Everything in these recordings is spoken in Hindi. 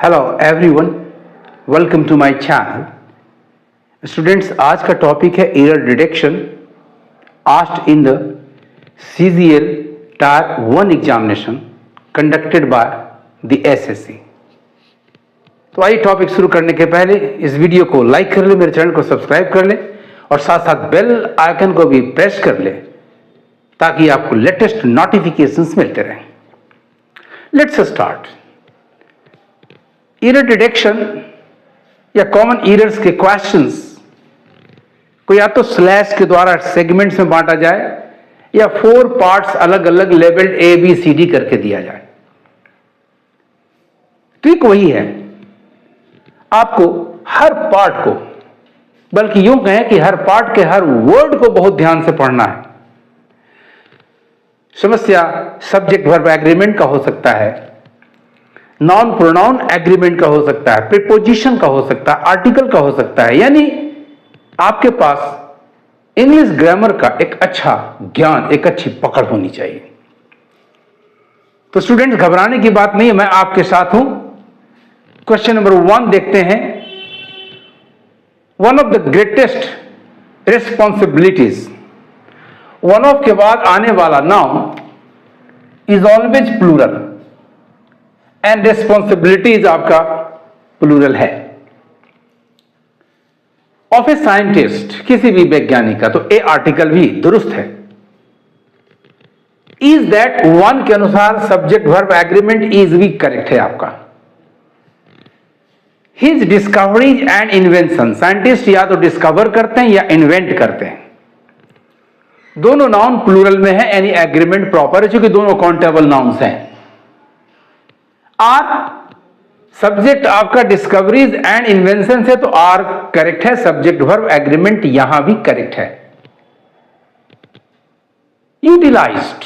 Hello everyone, welcome to my channel. Students, आज का टॉपिक है error detection asked in the CGL tier 1 examination conducted by the SSC। तो आइए टॉपिक शुरू करने के पहले इस वीडियो को लाइक कर ले, मेरे चैनल को सब्सक्राइब कर ले और साथ साथ बेल आइकन को भी प्रेस कर ले ताकि आपको लेटेस्ट नोटिफिकेशंस मिलते रहें। Let's start. एरर डिटेक्शन या कॉमन एरर्स के क्वेश्चंस को या तो स्लैश के द्वारा सेगमेंट्स में बांटा जाए या 4 पार्ट्स अलग अलग लेवल्ड ABCD करके दिया जाए। ट्रिक वही है, आपको हर पार्ट को, बल्कि यूं कहें कि हर पार्ट के हर वर्ड को बहुत ध्यान से पढ़ना है। समस्या सब्जेक्ट वर्ब एग्रीमेंट का हो सकता है, नाउन प्रोनाउन एग्रीमेंट का हो सकता है, प्रीपोजिशन का हो सकता है, आर्टिकल का हो सकता है। यानी आपके पास इंग्लिश ग्रामर का एक अच्छा ज्ञान, एक अच्छी पकड़ होनी चाहिए। तो स्टूडेंट्स, घबराने की बात नहीं है, मैं आपके साथ हूं। क्वेश्चन नंबर 1 देखते हैं। One of the greatest responsibilities, one of के बाद आने वाला noun is always plural and responsibilities आपका प्लूरल है। ऑफ ए साइंटिस्ट, किसी भी वैज्ञानिक का, तो ए आर्टिकल भी दुरुस्त है। इज दैट 1 के अनुसार सब्जेक्ट वर्ब एग्रीमेंट इज भी करेक्ट है आपका। His discoveries and invention, scientist या तो डिस्कवर करते हैं या इन्वेंट करते हैं। दोनों नाउन प्लूरल में है, यानी एग्रीमेंट प्रॉपर है, क्योंकि दोनों काउंटेबल नाउन्स हैं। आर सब्जेक्ट आपका डिस्कवरीज एंड इन्वेंशन से, तो आर करेक्ट है। सब्जेक्ट वर्ब एग्रीमेंट यहां भी करेक्ट है। Utilised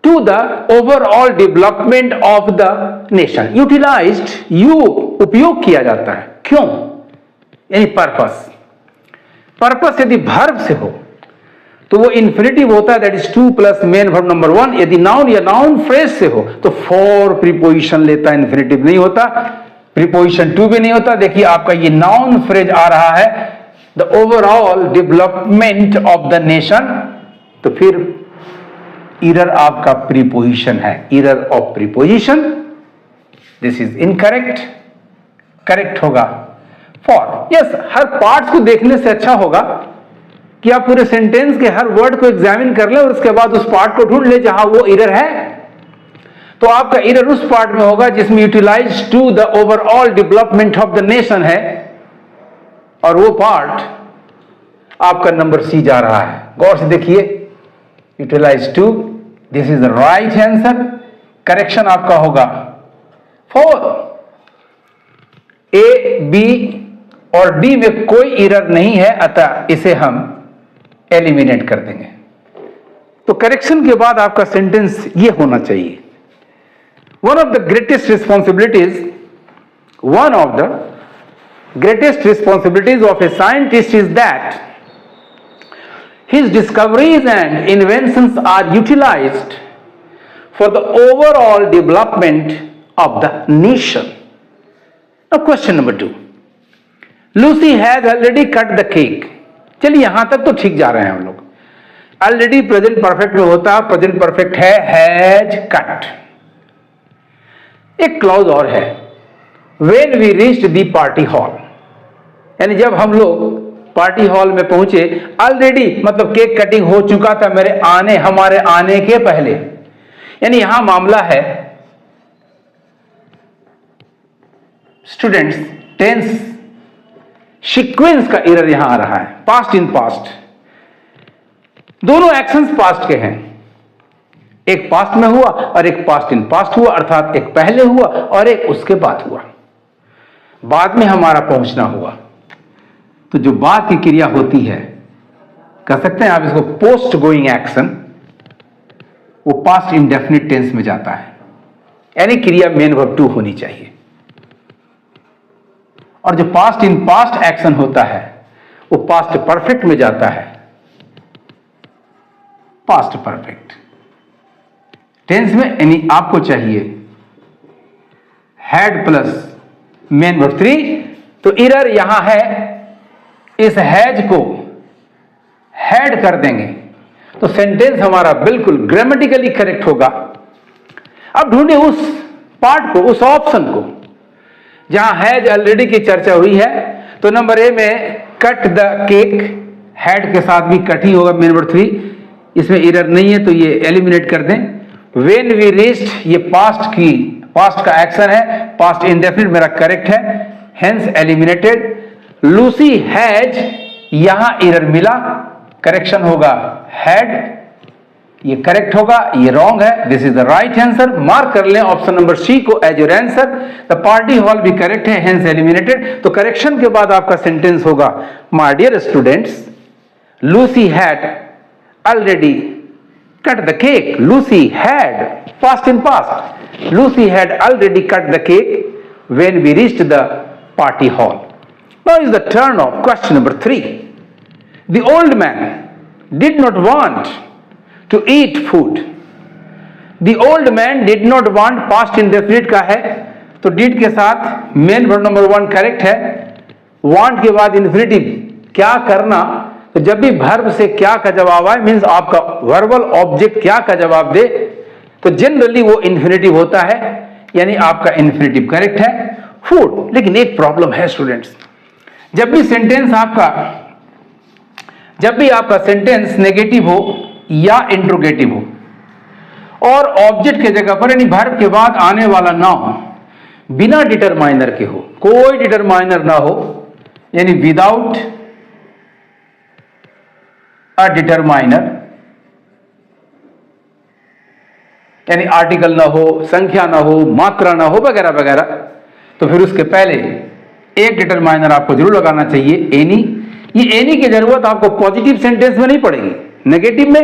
to the overall development of the nation. Utilised, यू उपयोग किया जाता है, क्यों? यानी पर्पस। पर्पस यदि वर्ब से हो तो वो इन्फिनिटिव होता है, that is 2 plus main verb number 1। यदि नाउन या नाउन फ्रेज से हो तो 4 प्रीपोजिशन लेता है, इन्फिनिटिव नहीं होता, प्रीपोजिशन 2 भी नहीं होता। देखिए आपका ये नाउन फ्रेज आ रहा है, the overall development of the nation, तो फिर एरर आपका प्रीपोजिशन है, error of preposition. This is incorrect. Correct होगा फॉर। यस, हर पार्ट्स को देखने से अच्छा होगा कि आप पूरे सेंटेंस के हर वर्ड को एग्जामिन कर ले और उसके बाद उस पार्ट को ढूंढ ले जहां वो एरर है। तो आपका एरर उस पार्ट में होगा जिसमें utilise to the overall development of the nation है, और वो पार्ट आपका नंबर C जा रहा है। गौर से देखिए, utilise to, this is the right answer. Correction आपका होगा 4। A, B और D में कोई एरर नहीं है, अतः इसे हम एलिमिनेट कर देंगे। तो करेक्शन के बाद आपका सेंटेंस ये होना चाहिए, one of the greatest responsibilities of a scientist is that his discoveries and inventions are utilised for the overall development of the nation. Now question number 2, Lucy has already cut the cake. चलिए यहां तक तो ठीक जा रहे हैं हम लोग। ऑलरेडी प्रेजेंट परफेक्ट में होता, प्रेजेंट परफेक्ट है हैज कट। एक क्लॉज और है, when we reached the party hall, यानी जब हम लोग पार्टी हॉल में पहुंचे। ऑलरेडी मतलब केक कटिंग हो चुका था हमारे आने के पहले, यानी यहां मामला है स्टूडेंट्स टेंस सीक्वेंस का एरर यहां आ रहा है। पास्ट इन पास्ट, दोनों एक्शंस पास्ट के हैं, एक पास्ट में हुआ और एक पास्ट इन पास्ट हुआ, अर्थात एक पहले हुआ और एक उसके बाद हुआ, बाद में हमारा पहुंचना हुआ। तो जो बाद की क्रिया होती है, कह सकते हैं आप इसको पोस्ट गोइंग एक्शन, वो पास्ट इंडेफिनिट टेंस में जाता है, यानी क्रिया मेन वर्ब 2 होनी चाहिए। और जो पास्ट इन पास्ट एक्शन होता है वो पास्ट परफेक्ट में जाता है, पास्ट परफेक्ट टेंस में। यानी आपको चाहिए हैड प्लस मेन वर्ब 3, तो एरर यहां है, इस हैज को हैड कर देंगे तो सेंटेंस हमारा बिल्कुल ग्रामेटिकली करेक्ट होगा। अब ढूंढे उस पार्ट को, उस ऑप्शन को जहां हैज ऑलरेडी की चर्चा हुई है। तो नंबर ए में कट द केक, हैड के साथ भी कट ही होगा मेन वर्ब 3, इसमें एरर नहीं है तो ये एलिमिनेट कर दें। व्हेन वी रीच्ड, ये पास्ट का एक्शन है, पास्ट इंडेफिनिट मेरा करेक्ट है, हेंस एलिमिनेटेड। लूसी हैज, यहां एरर मिला, करेक्शन होगा हैड, ये करेक्ट होगा, ये रॉन्ग है, this is the right answer. Mark कर लें ऑप्शन नंबर सी को as your answer. The party hall भी करेक्ट है, हेंस एलिमिनेटेड। तो करेक्शन के बाद आपका सेंटेंस होगा, my dear students, Lucy had already cut the cake. Lucy had, past in past, Lucy had already cut the cake when we reached the party hall. Now is the turn of question number 3. The old man did not want to eat food. The old man did not want, past indefinite का है तो did के साथ मेन वर्ब नंबर 1 करेक्ट है। want के बाद इंफिनिटिव क्या करना, तो जब भी वर्ब से क्या का जवाब आए, मीन्स आपका वर्बल ऑब्जेक्ट क्या का जवाब दे, तो जनरली वो इंफिनिटिव होता है, यानी आपका इंफिनिटिव करेक्ट है, फूड। लेकिन एक प्रॉब्लम है स्टूडेंट्स, जब भी आपका सेंटेंस नेगेटिव हो या इंट्रोगेटिव हो और ऑब्जेक्ट के जगह पर यानी वर्ब के बाद आने वाला नाउन बिना डिटरमाइनर के हो, कोई डिटरमाइनर ना हो, यानी विदाउट अ डिटरमाइनर, यानी आर्टिकल ना हो, संख्या ना हो, मात्रा ना हो, वगैरह वगैरह, तो फिर उसके पहले एक डिटरमाइनर आपको जरूर लगाना चाहिए, एनी। ये एनी की जरूरत आपको पॉजिटिव सेंटेंस में नहीं पड़ेगी, नेगेटिव में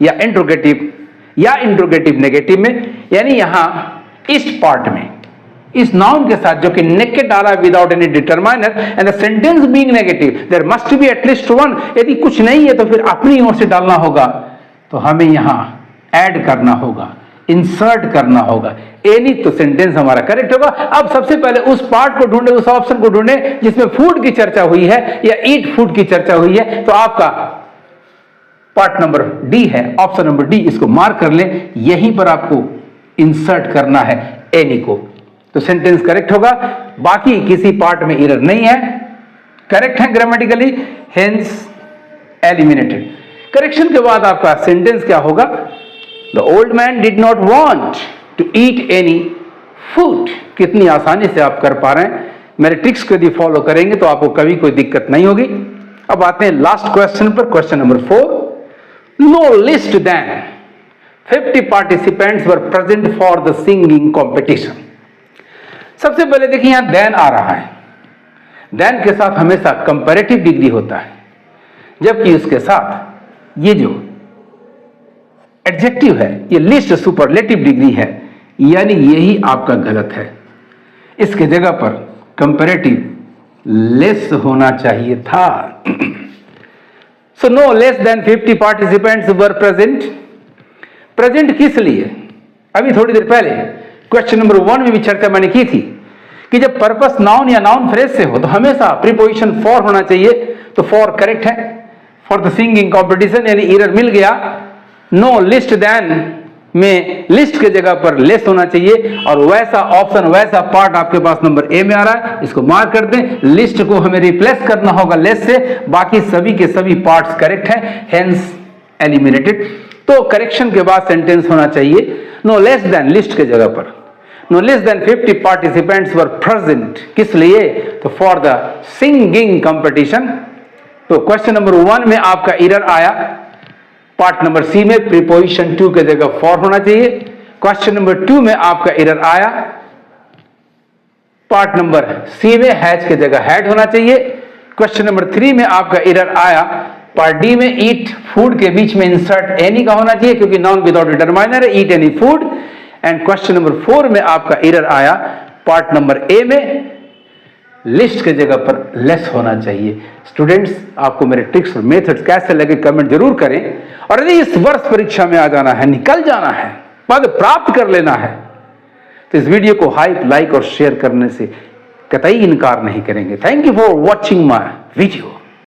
या इंट्रोगेटिव नेगेटिव में, यानी यहां इस पार्ट में इस नाउन के साथ जो कि नेकेड डाला without any determiner and the sentence being negative, there must be at least one. यदि कुछ नहीं है तो फिर अपनी ओर से डालना होगा, तो हमें यहां ऐड करना होगा, इंसर्ट करना होगा, एनी, तो सेंटेंस हमारा करेक्ट होगा। अब सबसे पहले उस पार्ट को ढूंढे, उस ऑप्शन को ढूंढे जिसमें फूड की चर्चा हुई है या ईट फूड की चर्चा हुई है, तो आपका पार्ट नंबर डी है, ऑप्शन नंबर डी, इसको मार्क कर लें, यहीं पर आपको इंसर्ट करना है एनी को, तो सेंटेंस करेक्ट होगा। बाकी किसी पार्ट में एरर नहीं है, करेक्ट है ग्रामेटिकली, हेंस एलिमिनेटेड। करेक्शन के बाद आपका सेंटेंस क्या होगा, The old man did not want to eat any food. कितनी आसानी से आप कर पा रहे हैं, मेरे ट्रिक्स को यदि फॉलो करेंगे तो आपको कभी कोई दिक्कत नहीं होगी। अब आते हैं लास्ट क्वेश्चन पर, question number 4. No less than 50 participants were present for the singing competition. सबसे पहले देखिए यहां देन आ रहा है, देन के साथ हमेशा कंपैरेटिव डिग्री होता है, जबकि उसके साथ ये जो एडजेक्टिव है ये लिस्ट सुपरलेटिव डिग्री है, यानी यही आपका गलत है। इसके जगह पर कंपैरेटिव लेस होना चाहिए था। So no less than 50 participants were present. Present किस लिए, अभी थोड़ी देर पहले क्वेश्चन नंबर 1 में भी चर्चा मैंने की थी कि जब पर्पस नाउन या नाउन फ्रेज से हो तो हमेशा प्रीपोजिशन फॉर होना चाहिए, तो फॉर करेक्ट है। फॉर द सिंगिंग कॉम्पिटिशन यानी एरर मिल गया, नो लिस्ट देन में लिस्ट के जगह पर लेस होना चाहिए, और वैसा ऑप्शन, वैसा पार्ट आपके पास नंबर ए में आ रहा है, इसको मार्क कर दें। लिस्ट को हमें रिप्लेस करना होगा लेस से, बाकी सभी के सभी पार्ट्स करेक्ट हैं, हेंस एलिमिनेटेड। तो करेक्शन के बाद सेंटेंस होना चाहिए नो लेस देन, लिस्ट के जगह पर no less than 50 participants were present, किस लिए, तो फॉर द सिंगिंग कंपटीशन। तो क्वेश्चन नंबर 1 में आपका एरर आया, पार्ट नंबर सी में प्रीपोजिशन 2 के जगह फॉर होना चाहिए। क्वेश्चन नंबर 2 में आपका एरर आया, पार्ट नंबर सी में हैज के जगह हैड होना चाहिए। क्वेश्चन नंबर 3 में आपका एरर आया, पार्ट डी में ईट फूड के बीच में इंसर्ट एनी का होना चाहिए क्योंकि नाउन विदाउट डिटरमाइनर है, eat any food. And question number 4 में आपका एरर आया, पार्ट नंबर ए में लिस्ट के जगह पर लेस होना चाहिए। स्टूडेंट्स, आपको मेरे ट्रिक्स और मेथड्स कैसे लगे कमेंट जरूर करें, और यदि इस वर्ष परीक्षा में आ जाना है, निकल जाना है, पद प्राप्त कर लेना है, तो इस वीडियो को लाइक और शेयर करने से कतई इनकार नहीं करेंगे। Thank you for watching my video.